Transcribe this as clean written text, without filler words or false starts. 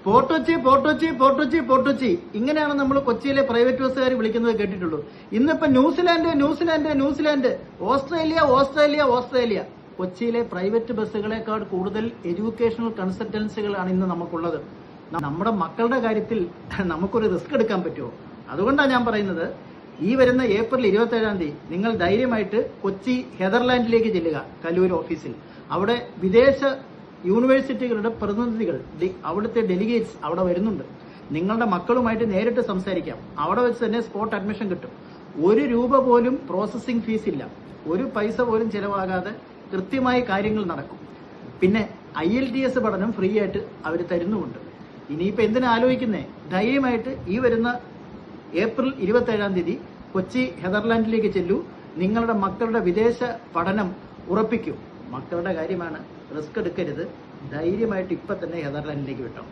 Port Kochi, port Kochi, port Kochi, port Kochi, ഇങ്ങനെയാണ് നമ്മൾ കൊച്ചിയിലെ പ്രൈവറ്റ് ബസ്സുകാർ വിളിക്കുന്നത് കേട്ടിട്ടുള്ളൂ. ഇന്നിപ്പോ New Zealand, New Zealand, New Zealand, Australia, Australia, Australia. കൊച്ചിയിലെ പ്രൈവറ്റ് ബസ്സുകളെക്കാൾ കൂടുതൽ എഡ്യൂക്കേഷണൽ കൺസൾട്ടൻസികളാണ് ഇന്ന് നമുക്കുള്ളത്. നമ്മുടെ മക്കളുടെ കാര്യത്തിൽ നമുക്കൊരു റിസ്ക് എടുക്കാൻ പറ്റുമോ? അതുകൊണ്ടാണ് ഞാൻ പറയുന്നത്, ഈ വരുന്ന ഏപ്രിൽ 27-ാം തീയതി നിങ്ങൾ ധൈര്യമായിട്ട് കൊച്ചി ഹെദർലാൻഡിലേക്ക് ചെല്ലുക, കലൂർ ഓഫീസിൽ. അവിടെ വിദേശ യൂണിവേഴ്സിറ്റികളുടെ പ്രതിനിധികൾ, അവിടുത്തെ ഡെലിഗേറ്റ്സ് അവിടെ വരുന്നുണ്ട്. നിങ്ങളുടെ മക്കളുമായിട്ട് നേരിട്ട് സംസാരിക്കാം. അവിടെ വെച്ച് തന്നെ സ്പോട്ട് അഡ്മിഷൻ കിട്ടും. 1 രൂപ പോലും പ്രോസസ്സിംഗ് ഫീസ് ഇല്ല. 1 പൈസ പോലും ചെലവാകാതെ കൃത്യമായി കാര്യങ്ങൾ നടക്കും. പിന്നെ IELTS പഠനം ഫ്രീ ആയിട്ട് അവർ തരുന്നുമുണ്ട്. ഇനിയിപ്പോൾ എന്തിനാ ആലോചിക്കുന്നേ? ധൈര്യമായിട്ട് ഈ വരുന്ന ഏപ്രിൽ 27-ാം തീയതി കൊച്ചി ഹെദർലാൻഡിലേക്ക് ചെല്ലൂ. നിങ്ങളുടെ മക്കളുടെ വിദേശ പഠനം ഉറപ്പിക്കൂ. മക്കളുടെ കാര്യമാണ്, റിസ്ക് എടുക്കരുത്. ധൈര്യമായിട്ട് ഇപ്പം തന്നെ ഹെദർലാൻഡിലേക്ക് വിട്ടോ.